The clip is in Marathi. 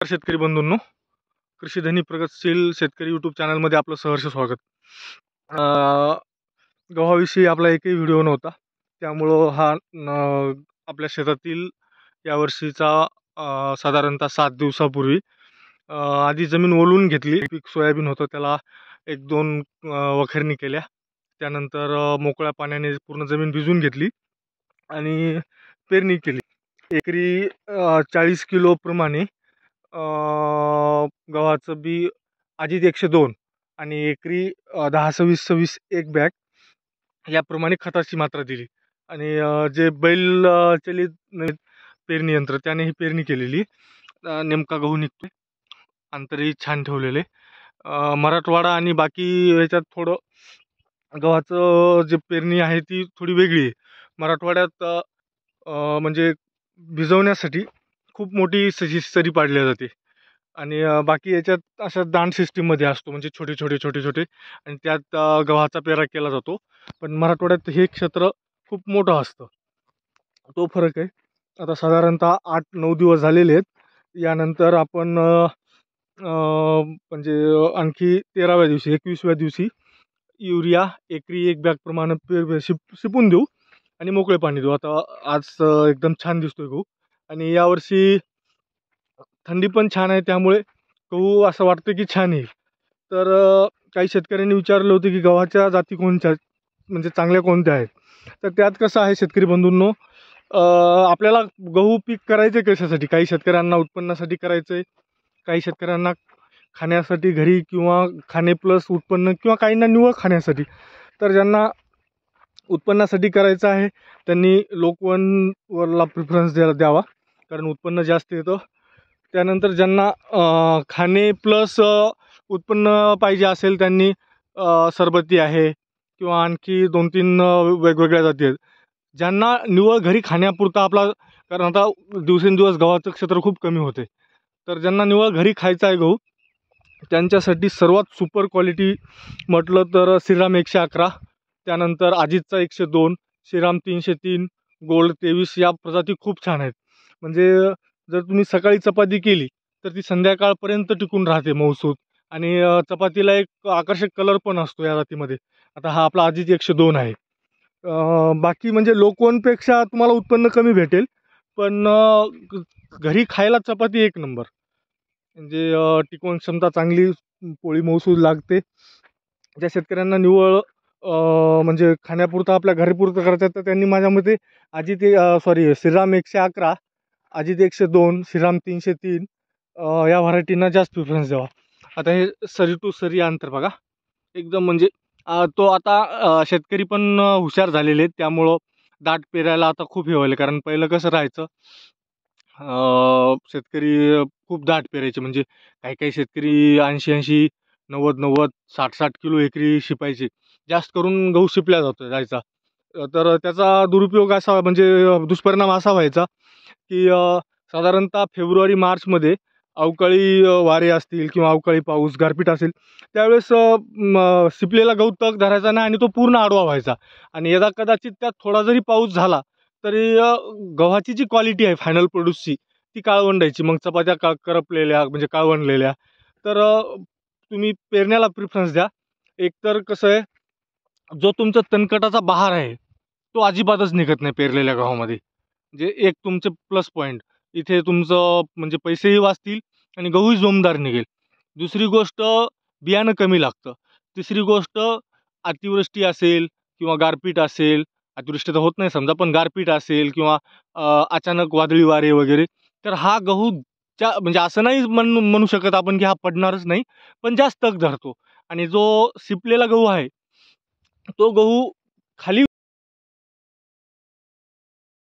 नमस्कार शेतकरी बंधूंनो, कृषीधनी प्रगतशील शेतकरी यूट्यूब चॅनलमध्ये आपलं सहर्ष स्वागत। गव्हाविषयी आपला एकही व्हिडिओ नव्हता, त्यामुळं हा आपल्या शेतातील यावर्षीचा साधारणतः 7 दिवसापूर्वी आधी जमीन ओलून घेतली। पीक सोयाबीन होतं, त्याला 1-2 वखरणी केल्या। त्यानंतर मोकळ्या पाण्याने पूर्ण जमीन भिजवून घेतली आणि पेरणी केली। एकरी 40 किलो प्रमाणे गव्हाचं बी अजित 102 आणि एकरी 10-26-26 एक बॅग याप्रमाणे खताची मात्रा दिली। आणि जे बैल चलित पेरणी यंत्र त्याने ही पेरणी केलेली। नेमका गहू निघतोय, अंतरही छान ठेवलेले। मराठवाडा आणि बाकी याच्यात थोडं गव्हाचं जे पेरणी आहे ती थोडी वेगळी आहे। मराठवाड्यात म्हणजे भिजवण्यासाठी खूप मोठी सरी पाडली जाते आणि बाकी याच्यात अशा दांड सिस्टीममध्ये असतो, म्हणजे छोटे छोटे आणि त्यात गव्हाचा पेरा केला जातो। पण मराठवाड्यात हे क्षेत्र खूप मोठं असतं, तो फरक आहे। आता साधारणतः 8-9 दिवस झालेले आहेत। यानंतर आपण म्हणजे आणखी 13व्या दिवशी 21व्या दिवशी युरिया एकरी 1 बॅग प्रमाणे शिपून देऊ आणि मोकळे पाणी देऊ। आता आज एकदम छान दिसतोय गहू आणि यावर्षी थंडी पण छान आहे, त्यामुळे गहू असं वाटतं की छान येईल। तर काही शेतकऱ्यांनी विचारलं होतं की गव्हाच्या जाती कोणत्या, म्हणजे चांगल्या कोणत्या आहेत। तर त्यात कसं आहे शेतकरी बंधूंनो, आपल्याला गहू पीक करायचं कशासाठी? काही शेतकऱ्यांना उत्पन्नासाठी करायचं आहे, काही शेतकऱ्यांना खाण्यासाठी घरी किंवा खाणे प्लस उत्पन्न, किंवा काहींना निव्वळ खाण्यासाठी। तर ज्यांना उत्पन्नासाठी करायचं आहे त्यांनी लोकवनला प्रिफरन्स द्यावा, कारण उत्पन्न जास्त येतं। त्यानंतर ज्यांना खाणे प्लस उत्पन्न पाहिजे असेल त्यांनी सरबती आहे किंवा आणखी 2-3 वेगवेगळ्या जाती आहेत। ज्यांना निव्वळ घरी खाण्यापुरता आपला, कारण आता दिवसेंदिवस गव्हाचं क्षेत्र खूप कमी होते, तर ज्यांना निव्वळ घरी खायचा आहे गहू, त्यांच्यासाठी सर्वात सुपर क्वालिटी म्हटलं तर श्रीराम 111, त्यानंतर अजितचा 102, श्रीराम 303, गोल्ड 23 या प्रजाती खूप छान आहेत। म्हणजे जर तुम्ही सकाळी चपाती केली तर ती संध्याकाळपर्यंत टिकून राहते मऊसूत, आणि चपातीला एक आकर्षक कलर पण असतो या जातीमध्ये। आता हा आपला अजित 102 आहे। बाकी म्हणजे लोकवनपेक्षा तुम्हाला उत्पन्न कमी भेटेल, पण घरी खायला चपाती एक नंबर, म्हणजे टिकवण क्षमता चांगली, पोळी मऊसूद लागते। ज्या शेतकऱ्यांना निव्वळ म्हणजे खाण्यापुरतं आपल्या घरीपुरतं करायचं तर त्यांनी माझ्या मते श्रीराम 111, अजित 102, श्रीराम 303 या व्हरायटींना जास्त प्रिफरन्स द्यावा। आता हे सरी टू सरी अंतर बघा एकदम, म्हणजे तो आता शेतकरी पण हुशार झालेले आहेत, त्यामुळं दाट पेरायला आता खूप हे व्हायला। कारण पहिलं कसं राहायचं, शेतकरी खूप दाट पेरायचे, म्हणजे काही शेतकरी 80-80, 90-90, 60-60 किलो एकरी शिपायचे। जास्त करून गहू शिपल्या जायचा, तर त्याचा दुरुपयोग असा, म्हणजे दुष्परिणाम असा व्हायचा की साधारणतः फेब्रुवारी-मार्चमध्ये अवकाळी वारे असतील किंवा अवकाळी पाऊस, गारपीट असेल, त्यावेळेस शिपलेला गहू तग धरायचा नाही आणि तो पूर्ण आडवा व्हायचा। आणि यदा कदाचित त्यात थोडा जरी पाऊस झाला तरी गव्हाची जी क्वालिटी आहे फायनल प्रोड्यूसची ती काळवंडायची, मग चपात्या करपलेल्या, म्हणजे काळवंडलेल्या। तर तुम्ही पेरण्याला प्रिफरन्स द्या। एकतर कसं आहे, जो तुमचा तणकटाचा बहार आहे तो अजिबातच निघत नाही पेरलेल्या गव्हामध्ये, म्हणजे एक तुमचे प्लस पॉईंट इथे तुमचं, म्हणजे पैसेही वाचतील आणि गहूही जोमदार निघेल। दुसरी गोष्ट, बियाणं कमी लागतं। तिसरी गोष्ट, अतिवृष्टी असेल किंवा गारपीट असेल, अतिवृष्टी तर होत नाही समजा, पण गारपीट असेल किंवा अचानक वादळी वारे वगैरे, तर हा गहूच्या, म्हणजे असं नाही म्हणू शकत आपण की हा पडणारच नाही, पण जास्त तग धरतो। आणि जो शिपलेला गहू आहे तो गहू खाली